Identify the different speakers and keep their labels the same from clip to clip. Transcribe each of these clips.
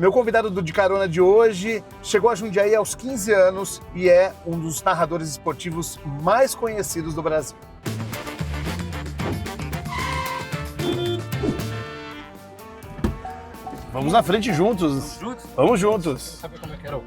Speaker 1: Meu convidado do De Carona de hoje chegou a Jundiaí aos 15 anos e é um dos narradores esportivos mais conhecidos do Brasil. Vamos na frente juntos. Vamos juntos.
Speaker 2: Sabe como é que era o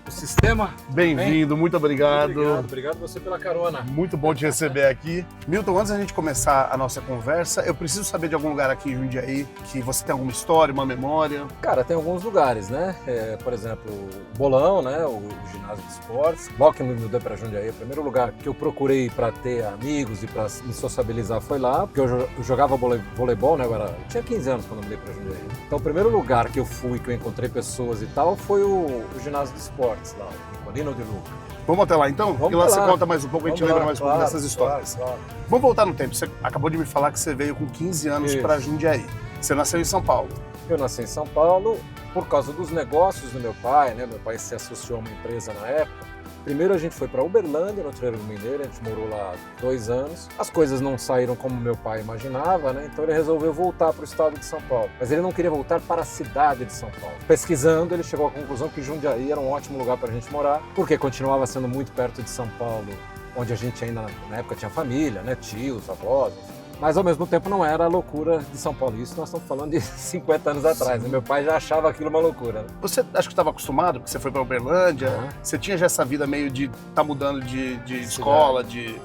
Speaker 2: sistema?
Speaker 1: Bem-vindo, muito obrigado.
Speaker 2: Obrigado você pela carona.
Speaker 1: Muito bom te receber aqui. Milton, antes da gente começar a nossa conversa, eu preciso saber de algum lugar aqui em Jundiaí que você tem alguma história, uma memória.
Speaker 2: Cara, tem alguns lugares, né? Por exemplo, o Bolão, né? O ginásio de esportes. Logo que me mudei para Jundiaí, o primeiro lugar que eu procurei para ter amigos e para me sociabilizar foi lá, porque eu jogava voleibol, né? Eu tinha 15 anos quando eu mudei para Jundiaí. Então, o primeiro lugar que eu fui, que eu encontrei pessoas e tal, foi o ginásio de esportes lá, o Colina de Luca.
Speaker 1: Vamos até lá então?
Speaker 2: Vamos
Speaker 1: e lá
Speaker 2: lá.
Speaker 1: você conta mais um pouco, a gente
Speaker 2: Vamos
Speaker 1: lembra
Speaker 2: lá,
Speaker 1: mais um pouco dessas histórias.
Speaker 2: Claro.
Speaker 1: Vamos voltar no tempo. Você acabou de me falar que você veio com 15 anos
Speaker 2: Isso.
Speaker 1: para Jundiaí. Você nasceu em São Paulo.
Speaker 2: Eu nasci em São Paulo por causa dos negócios do meu pai, né? Meu pai se associou a uma empresa na época. Primeiro a gente foi para Uberlândia, no Triângulo Mineiro, a gente morou lá 2 anos. As coisas não saíram como meu pai imaginava, né? Então ele resolveu voltar para o estado de São Paulo. Mas ele não queria voltar para a cidade de São Paulo. Pesquisando, ele chegou à conclusão que Jundiaí era um ótimo lugar para a gente morar, porque continuava sendo muito perto de São Paulo, onde a gente ainda na época tinha família, né? Tios, avós, enfim. Mas ao mesmo tempo não era a loucura de São Paulo. Isso nós estamos falando de 50 anos atrás, né? Meu pai já achava aquilo uma loucura, né?
Speaker 1: Você acho que estava acostumado, porque você foi para Uberlândia,
Speaker 2: Uhum.
Speaker 1: você tinha já essa vida meio de estar mudando de escola, de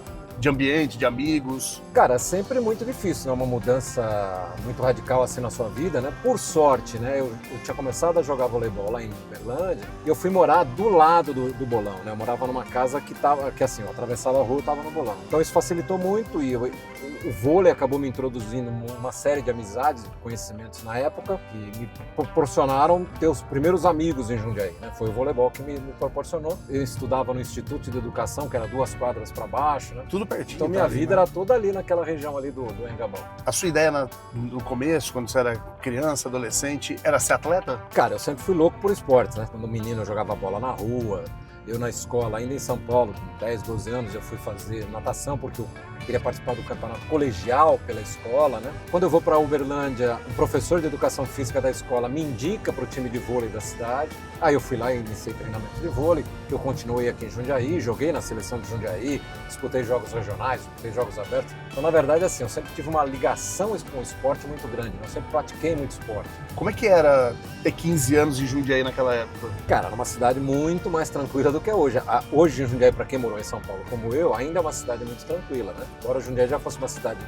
Speaker 1: ambiente, de amigos.
Speaker 2: Cara, sempre muito difícil, né? Uma mudança muito radical assim na sua vida, né? Por sorte, né? Eu tinha começado a jogar voleibol lá em Uberlândia e eu fui morar do lado do Bolão, né? Eu morava numa casa que assim, eu atravessava a rua e estava no Bolão. Então isso facilitou muito e o vôlei acabou me introduzindo uma série de amizades, de conhecimentos na época que me proporcionaram ter os primeiros amigos em Jundiaí, né? Foi o voleibol que me proporcionou. Eu estudava no Instituto de Educação, que era 2 quadras para baixo, né?
Speaker 1: Tudo pertinho.
Speaker 2: Então minha
Speaker 1: tá ali,
Speaker 2: vida
Speaker 1: né?
Speaker 2: era toda ali naquela região ali do Engabão.
Speaker 1: A sua ideia no começo, quando você era criança, adolescente, era ser atleta?
Speaker 2: Cara, eu sempre fui louco por esportes, né? Quando menino eu jogava bola na rua, eu na escola, ainda em São Paulo, com 10, 12 anos, eu fui fazer natação porque eu queria participar do campeonato colegial pela escola, né? Quando eu vou para Uberlândia, um professor de educação física da escola me indica para o time de vôlei da cidade. Aí eu fui lá e iniciei treinamento de vôlei, que eu continuei aqui em Jundiaí, joguei na seleção de Jundiaí, disputei jogos regionais, disputei jogos abertos. Então, na verdade, assim, eu sempre tive uma ligação com o esporte muito grande, né? Eu sempre pratiquei muito esporte.
Speaker 1: Como é que era ter 15 anos em Jundiaí naquela época?
Speaker 2: Cara, era uma cidade muito mais tranquila do que é hoje. Hoje, Jundiaí, para quem morou em São Paulo como eu, ainda é uma cidade muito tranquila, né? Embora Jundiaí já fosse uma cidade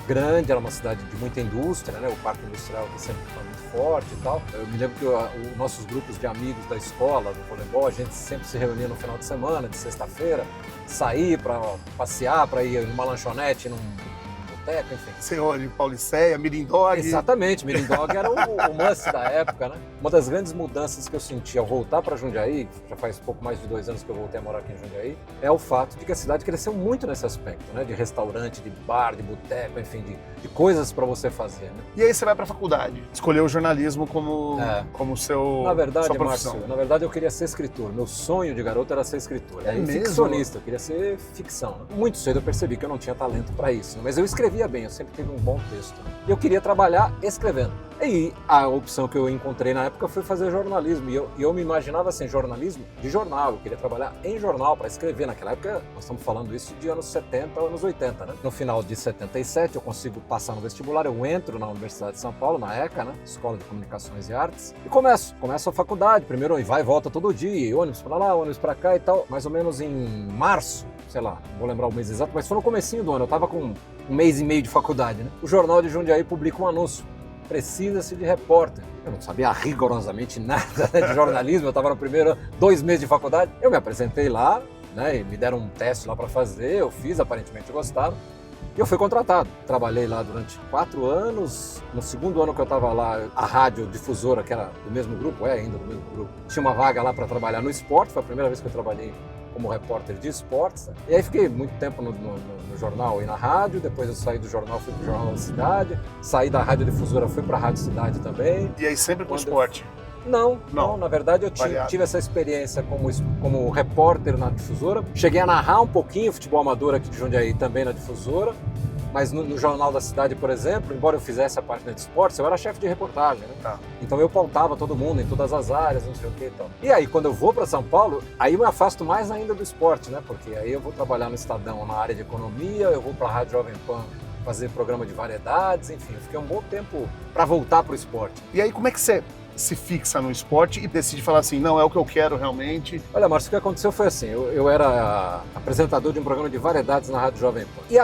Speaker 2: grande, era uma cidade de muita indústria, né? O parque industrial que sempre foi muito forte e tal. Eu me lembro que os nossos grupos de amigos da escola, do voleibol, a gente sempre se reunia no final de semana, de sexta-feira, sair para passear, para ir numa lanchonete, num boteco, enfim.
Speaker 1: Senhor de Pauliceia, Mirindog.
Speaker 2: Exatamente, Mirindog era o must da época, né? Uma das grandes mudanças que eu senti ao voltar para Jundiaí, já faz pouco mais de 2 anos que eu voltei a morar aqui em Jundiaí, é o fato de que a cidade cresceu muito nesse aspecto, né? De restaurante, de bar, de boteco, enfim, de coisas para você fazer, né?
Speaker 1: E aí você vai para a faculdade, escolheu o jornalismo como sua
Speaker 2: Na
Speaker 1: profissão.
Speaker 2: Márcio, na verdade eu queria ser escritor. Meu sonho de garoto era ser escritor.
Speaker 1: É mesmo?
Speaker 2: Ficcionista, eu queria ser ficção. Né? Muito cedo eu percebi que eu não tinha talento para isso, né? Mas eu escrevia bem, eu sempre tive um bom texto. Né? E eu queria trabalhar escrevendo. E a opção que eu encontrei na época foi fazer jornalismo. E eu me imaginava assim, jornalismo de jornal. Eu queria trabalhar em jornal para escrever. Naquela época, nós estamos falando isso de anos 70 a anos 80, né? No final de 77, eu consigo passar no vestibular. Eu entro na Universidade de São Paulo, na ECA, né? Escola de Comunicações e Artes. E começo a faculdade. Primeiro, vai e volta todo dia. Ônibus para lá, ônibus para cá e tal. Mais ou menos em março, sei lá, não vou lembrar o mês exato, mas foi no comecinho do ano. Eu estava com 1 mês e meio de faculdade, né? O Jornal de Jundiaí publica um anúncio. Precisa-se de repórter. Eu não sabia rigorosamente nada, né, de jornalismo, eu estava no primeiro 2 meses de faculdade. Eu me apresentei lá, né, e me deram um teste lá para fazer, eu fiz, aparentemente gostaram, e eu fui contratado. Trabalhei lá durante 4 anos. No segundo ano que eu estava lá, a rádio difusora, que era do mesmo grupo, ainda do mesmo grupo, tinha uma vaga lá para trabalhar no esporte, foi a primeira vez que eu trabalhei como repórter de esportes. Né? E aí fiquei muito tempo no jornal e na rádio, depois eu saí do jornal, fui pro Jornal da Cidade, saí da rádio difusora, fui pra Rádio Cidade também.
Speaker 1: E aí sempre com esporte?
Speaker 2: Não, na verdade eu tive essa experiência como repórter na difusora, cheguei a narrar um pouquinho futebol amador aqui de Jundiaí também na difusora, Mas no Jornal da Cidade, por exemplo, embora eu fizesse a parte de esportes, eu era chefe de reportagem, né?
Speaker 1: Tá.
Speaker 2: Então eu pautava todo mundo em todas as áreas, não sei o que e tal. E aí, quando eu vou para São Paulo, aí eu me afasto mais ainda do esporte, né? Porque aí eu vou trabalhar no Estadão na área de economia, eu vou para a Rádio Jovem Pan fazer programa de variedades, enfim, eu fiquei um bom tempo para voltar para o esporte.
Speaker 1: E aí, como é que você se fixa no esporte e decide falar assim, não, é o que eu quero realmente?
Speaker 2: Olha, Márcio, o que aconteceu foi assim, eu era apresentador de um programa de variedades na Rádio Jovem Pan. E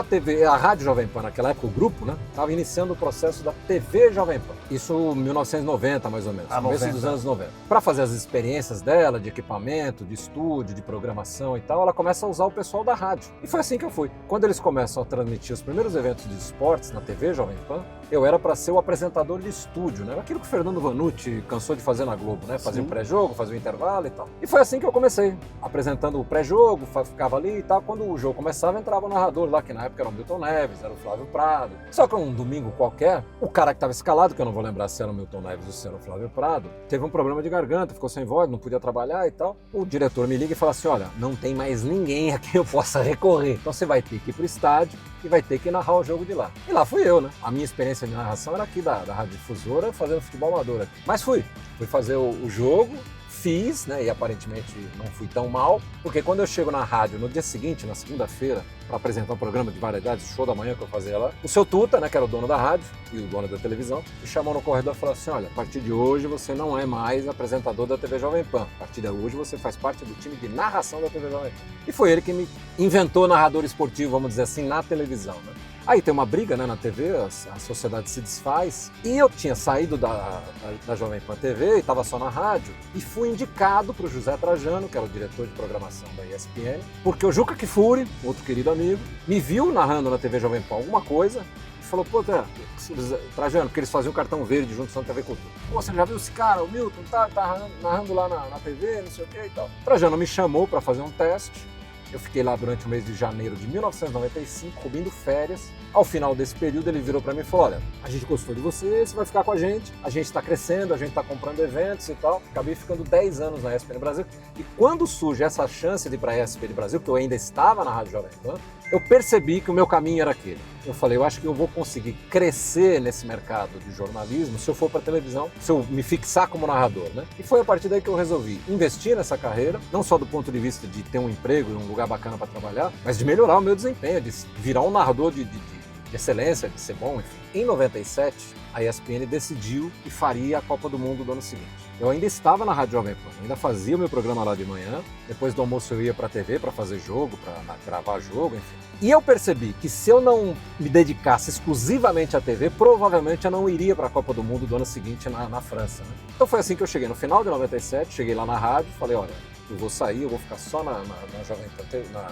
Speaker 2: a Rádio Jovem Pan, naquela época, o grupo, né, estava iniciando o processo da TV Jovem Pan. Isso em 1990, mais ou menos, começo dos anos 90. Para fazer as experiências dela, de equipamento, de estúdio, de programação e tal, ela começa a usar o pessoal da rádio. E foi assim que eu fui. Quando eles começam a transmitir os primeiros eventos de esportes na TV Jovem Pan, eu era para ser o apresentador de estúdio, né? Aquilo que o Fernando Vanucci cansou de fazer na Globo, né? Fazia um pré-jogo, fazia um intervalo e tal. E foi assim que eu comecei, apresentando o pré-jogo, ficava ali e tal. Quando o jogo começava, entrava o narrador lá, que na época era o Milton Neves, era o Flávio Prado. Só que um domingo qualquer, o cara que estava escalado, que eu não vou lembrar se era o Milton Neves ou se era o Flávio Prado, teve um problema de garganta, ficou sem voz, não podia trabalhar e tal. O diretor me liga e fala assim, olha, não tem mais ninguém a quem eu possa recorrer. Então você vai ter que ir pro estádio e vai ter que narrar o jogo de lá. E lá fui eu, né? A minha experiência de narração era aqui da Rádio Difusora, fazendo futebol amador aqui. Mas fui fazer o jogo, fiz, né? E aparentemente não fui tão mal, porque quando eu chego na rádio no dia seguinte, na segunda-feira, para apresentar um programa de variedades, show da manhã que eu fazia lá, o seu Tuta, né, que era o dono da rádio e o dono da televisão, me chamou no corredor e falou assim, olha, a partir de hoje você não é mais apresentador da TV Jovem Pan, a partir de hoje você faz parte do time de narração da TV Jovem Pan. E foi ele que me inventou narrador esportivo, vamos dizer assim, na televisão, né? Aí tem uma briga, né, na TV, a sociedade se desfaz, e eu tinha saído da Jovem Pan TV e estava só na rádio, e fui indicado para o José Trajano, que era o diretor de programação da ESPN, porque o Juca Kfouri, outro querido amigo, me viu narrando na TV Jovem Pan alguma coisa, e falou, pô, Trajano, porque eles faziam cartão verde junto com a TV Cultura. Pô, você já viu esse cara, o Milton, tá narrando lá na TV, não sei o que e tal. Trajano me chamou para fazer um teste. Eu fiquei lá durante o mês de janeiro de 1995, cobrindo férias. Ao final desse período, ele virou para mim e falou, olha, a gente gostou de você vai ficar com a gente está crescendo, a gente está comprando eventos e tal. Acabei ficando 10 anos na ESPN Brasil. E quando surge essa chance de ir para a ESPN Brasil, que eu ainda estava na Rádio Jovem Pan, eu percebi que o meu caminho era aquele. Eu falei, eu acho que eu vou conseguir crescer nesse mercado de jornalismo se eu for para televisão, se eu me fixar como narrador, né? E foi a partir daí que eu resolvi investir nessa carreira, não só do ponto de vista de ter um emprego e um lugar bacana para trabalhar, mas de melhorar o meu desempenho, de virar um narrador de excelência, de ser bom, enfim. Em 97, a ESPN decidiu que faria a Copa do Mundo do ano seguinte. Eu ainda estava na Rádio Jovem Pan, ainda fazia o meu programa lá de manhã, depois do almoço eu ia para a TV para fazer jogo, para gravar jogo, enfim. E eu percebi que se eu não me dedicasse exclusivamente à TV, provavelmente eu não iria para a Copa do Mundo do ano seguinte na França, né? Então foi assim que eu cheguei no final de 97, cheguei lá na rádio, falei, olha, eu vou sair, eu vou ficar só na Jovem Pan, na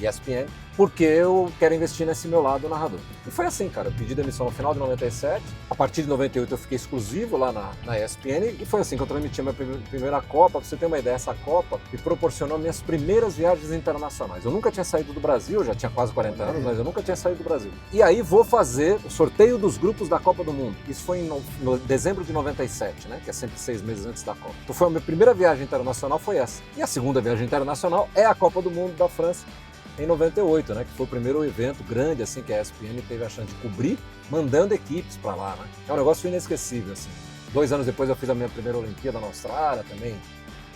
Speaker 2: ESPN, porque eu quero investir nesse meu lado narrador. E foi assim, cara, eu pedi demissão no final de 97, a partir de 98 eu fiquei exclusivo lá na ESPN, e foi assim que eu transmiti a minha primeira Copa. Pra você ter uma ideia, essa Copa me proporcionou minhas primeiras viagens internacionais. Eu nunca tinha saído do Brasil, eu já tinha quase 40 anos, mas eu nunca tinha saído do Brasil. E aí vou fazer o sorteio dos grupos da Copa do Mundo. Isso foi em dezembro de 97, né, que é sempre 6 meses antes da Copa. Então foi a minha primeira viagem internacional, foi essa. E a segunda viagem internacional é a Copa do Mundo da França, em 98, né, que foi o primeiro evento grande assim que a ESPN teve a chance de cobrir, mandando equipes para lá, né? É um negócio inesquecível, assim. 2 anos depois eu fiz a minha primeira Olimpíada na Austrália também,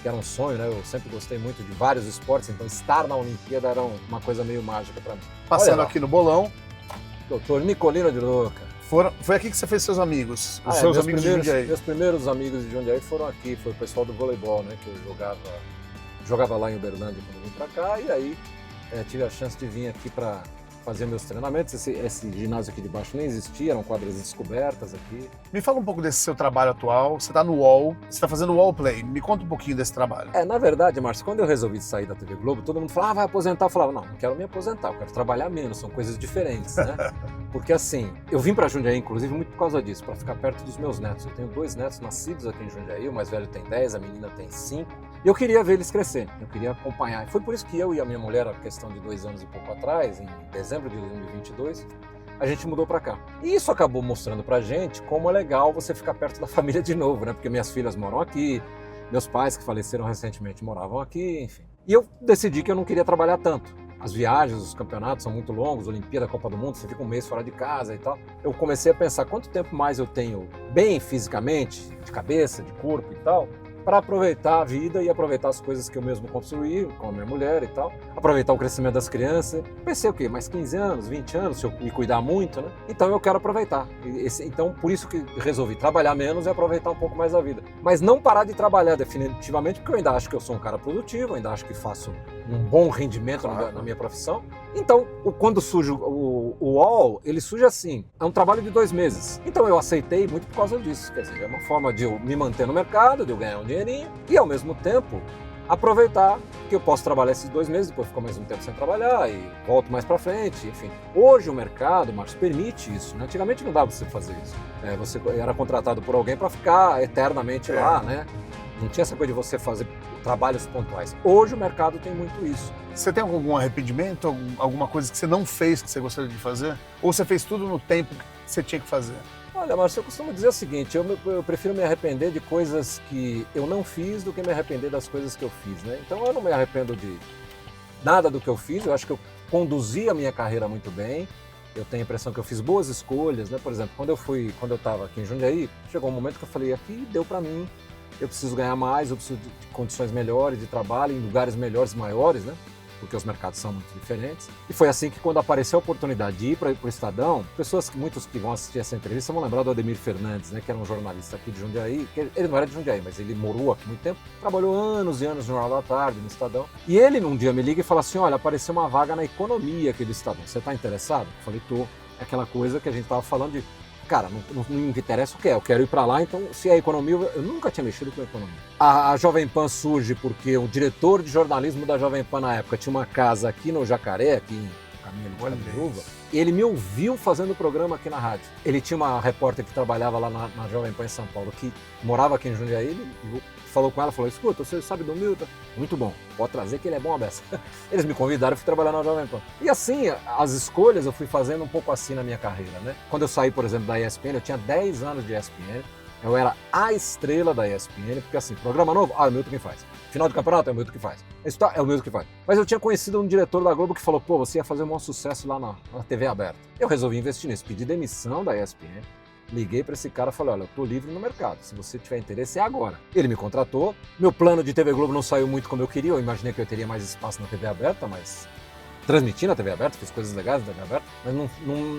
Speaker 2: que era um sonho, né? Eu sempre gostei muito de vários esportes, então estar na Olimpíada era uma coisa meio mágica para mim.
Speaker 1: Passando aqui no bolão.
Speaker 2: Doutor Nicolino de Luca.
Speaker 1: Foi aqui que você fez seus amigos, os seus amigos de Jundiaí.
Speaker 2: Meus primeiros amigos de Jundiaí foram aqui, foi o pessoal do voleibol, né? Que eu jogava lá em Uberlândia quando eu vim para cá, e aí tive a chance de vir aqui para fazer meus treinamentos. Esse ginásio aqui de baixo nem existia, eram quadras descobertas aqui. Me
Speaker 1: fala um pouco desse seu trabalho atual. Você está no UOL, você está fazendo o UOL Play. Me conta um pouquinho desse trabalho.
Speaker 2: Na verdade, Márcio, quando eu resolvi sair da TV Globo, todo mundo falava, vai aposentar. Eu falava, não quero me aposentar, eu quero trabalhar menos, são coisas diferentes, né? Porque assim, eu vim para Jundiaí, inclusive, muito por causa disso, para ficar perto dos meus netos. Eu tenho 2 netos nascidos aqui em Jundiaí, o mais velho tem 10, a menina tem 5. E eu queria ver eles crescerem, eu queria acompanhar. Foi por isso que eu e a minha mulher, a questão de 2 anos e pouco atrás, em dezembro de 2022, a gente mudou para cá. E isso acabou mostrando pra gente como é legal você ficar perto da família de novo, né? Porque minhas filhas moram aqui, meus pais que faleceram recentemente moravam aqui, enfim. E eu decidi que eu não queria trabalhar tanto. as viagens, os campeonatos são muito longos, Olimpíada, Copa do Mundo, você fica um mês fora de casa e tal. Eu comecei a pensar quanto tempo mais eu tenho bem fisicamente, de cabeça, de corpo e tal, para aproveitar a vida e aproveitar as coisas que eu mesmo construí com a minha mulher e tal. Aproveitar o crescimento das crianças. Pensei o quê? Mais 15 anos, 20 anos, se eu me cuidar muito, né? Então eu quero aproveitar. Então por isso que resolvi trabalhar menos e aproveitar um pouco mais a vida. Mas não parar de trabalhar definitivamente, porque eu ainda acho que eu sou um cara produtivo, ainda acho que faço um bom rendimento na minha profissão. Então, quando surge o UOL, ele surge assim, é um trabalho de 2 meses. Então eu aceitei muito por causa disso. Quer dizer, é uma forma de eu me manter no mercado, de eu ganhar um dinheirinho e ao mesmo tempo aproveitar que eu posso trabalhar esses 2 meses, depois ficar mais um tempo sem trabalhar e volto mais pra frente, enfim. Hoje o mercado, Márcio, permite isso, né? Antigamente não dava pra você fazer isso. Você era contratado por alguém para ficar eternamente lá, né? Não tinha essa coisa de você fazer trabalhos pontuais. Hoje o mercado tem muito isso.
Speaker 1: Você tem algum arrependimento, alguma coisa que você não fez que você gostaria de fazer? Ou você fez tudo no tempo que você tinha que fazer?
Speaker 2: Olha, Márcio, eu costumo dizer o seguinte, eu prefiro me arrepender de coisas que eu não fiz do que me arrepender das coisas que eu fiz, né? Então eu não me arrependo de nada do que eu fiz, eu acho que eu conduzi a minha carreira muito bem, eu tenho a impressão que eu fiz boas escolhas, né? Por exemplo, quando eu estava aqui em Jundiaí, chegou um momento que eu falei, aqui deu para mim, eu preciso ganhar mais, eu preciso de condições melhores de trabalho, em lugares melhores, maiores, né? Porque os mercados são muito diferentes. E foi assim que quando apareceu a oportunidade de ir para o Estadão, muitos que vão assistir essa entrevista vão lembrar do Ademir Fernandes, né, que era um jornalista aqui de Jundiaí, ele não era de Jundiaí, mas ele morou aqui muito tempo, trabalhou anos e anos no Jornal da Tarde, no Estadão. E ele um dia me liga e fala assim, olha, apareceu uma vaga na economia aqui do Estadão, você está interessado? Eu falei, tô. É aquela coisa que a gente estava falando de, cara, não me interessa o que é, eu quero ir para lá, então se é economia, eu nunca tinha mexido com economia. A Jovem Pan surge porque o diretor de jornalismo da Jovem Pan na época tinha uma casa aqui no Jacaré, aqui em Caminho do Carandiruva, e ele me ouviu fazendo o programa aqui na rádio. Ele tinha uma repórter que trabalhava lá na Jovem Pan em São Paulo, que morava aqui em Jundiaí, ele falou com ela, falou, escuta, você sabe do Milton? Muito bom, pode trazer que ele é bom a beça. Eles me convidaram, eu fui trabalhar na Jovem Pan. E assim, as escolhas eu fui fazendo um pouco assim na minha carreira, né? Quando eu saí, por exemplo, da ESPN, eu tinha 10 anos de ESPN, eu era a estrela da ESPN, porque assim, programa novo, é o Milton quem faz. Final de campeonato, é o Milton que faz. Isso é o Milton que faz. Mas eu tinha conhecido um diretor da Globo que falou, pô, você ia fazer um bom sucesso lá na TV aberta. Eu resolvi investir nisso, pedi demissão da ESPN, liguei para esse cara e falei, olha, eu tô livre no mercado, se você tiver interesse é agora. Ele me contratou, meu plano de TV Globo não saiu muito como eu queria, eu imaginei que eu teria mais espaço na TV aberta, mas transmiti na TV aberta, fiz coisas legais na TV aberta, mas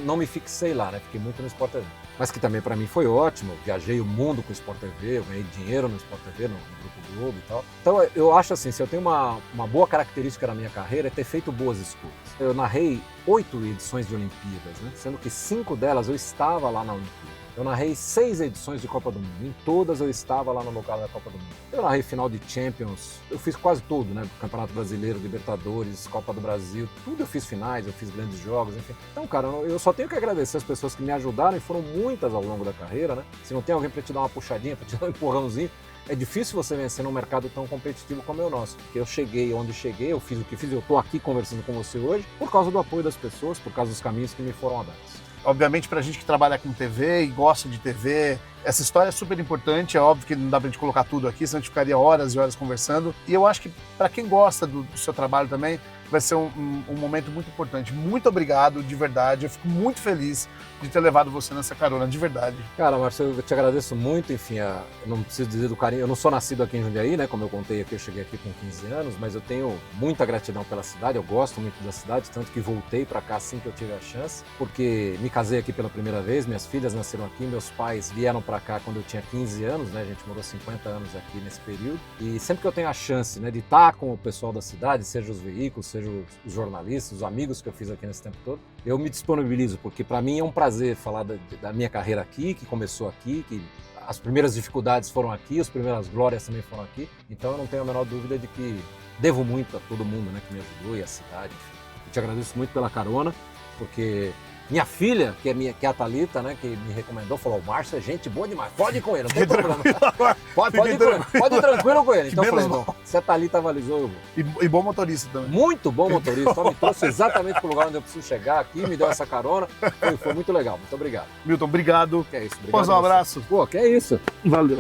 Speaker 2: não me fixei lá, né? Fiquei muito no Sport TV. Mas que também para mim foi ótimo, eu viajei o mundo com o Sport TV, eu ganhei dinheiro no Sport TV, no Grupo Globo e tal. Então eu acho assim, se eu tenho uma boa característica na minha carreira é ter feito boas escolhas. Eu narrei 8 edições de Olimpíadas, né? Sendo que 5 delas eu estava lá na Olimpíada. Eu narrei 6 edições de Copa do Mundo, em todas eu estava lá no local da Copa do Mundo. Eu narrei final de Champions, eu fiz quase tudo, né? Campeonato Brasileiro, Libertadores, Copa do Brasil, tudo eu fiz finais, eu fiz grandes jogos, enfim. Então, cara, eu só tenho que agradecer as pessoas que me ajudaram, e foram muitas ao longo da carreira, né? Se não tem alguém para te dar uma puxadinha, para te dar um empurrãozinho, é difícil você vencer num mercado tão competitivo como é o nosso. Porque eu cheguei onde cheguei, eu fiz o que fiz, eu tô aqui conversando com você hoje, por causa do apoio das pessoas, por causa dos caminhos que me foram abertos.
Speaker 1: Obviamente, pra gente que trabalha com TV e gosta de TV, essa história é super importante. É óbvio que não dá pra gente colocar tudo aqui, senão a gente ficaria horas e horas conversando. E eu acho que pra quem gosta do seu trabalho também, vai ser um momento muito importante. Muito obrigado, de verdade. Eu fico muito feliz de ter levado você nessa carona, de verdade.
Speaker 2: Cara, Marcelo, eu te agradeço muito. Enfim, eu não preciso dizer do carinho. Eu não sou nascido aqui em Jundiaí, né? Como eu contei aqui, eu cheguei aqui com 15 anos, mas eu tenho muita gratidão pela cidade. Eu gosto muito da cidade, tanto que voltei para cá assim que eu tive a chance, porque me casei aqui pela primeira vez, minhas filhas nasceram aqui, meus pais vieram para cá quando eu tinha 15 anos, né? A gente morou 50 anos aqui nesse período. E sempre que eu tenho a chance, né, de estar com o pessoal da cidade, seja os veículos, seja os jornalistas, os amigos que eu fiz aqui nesse tempo todo, eu me disponibilizo, porque para mim é um prazer falar da minha carreira aqui, que começou aqui, que as primeiras dificuldades foram aqui, as primeiras glórias também foram aqui, então eu não tenho a menor dúvida de que devo muito a todo mundo, né, que me ajudou, e a cidade, enfim. Eu te agradeço muito pela carona, porque minha filha, que é a Thalita, né, que me recomendou, falou, o Márcio é gente boa demais, pode ir com ele, não tem problema. Pode ir com ele, pode ir tranquilo com ele. Então eu falei, não, se a Thalita avalizou, eu vou.
Speaker 1: E bom motorista também.
Speaker 2: Muito bom motorista, só me trouxe exatamente para o lugar onde eu preciso chegar aqui, me deu essa carona, foi muito legal, muito obrigado.
Speaker 1: Milton, obrigado.
Speaker 2: Que é isso, obrigado.
Speaker 1: Pois um abraço.
Speaker 2: Pô, que é isso.
Speaker 1: Valeu.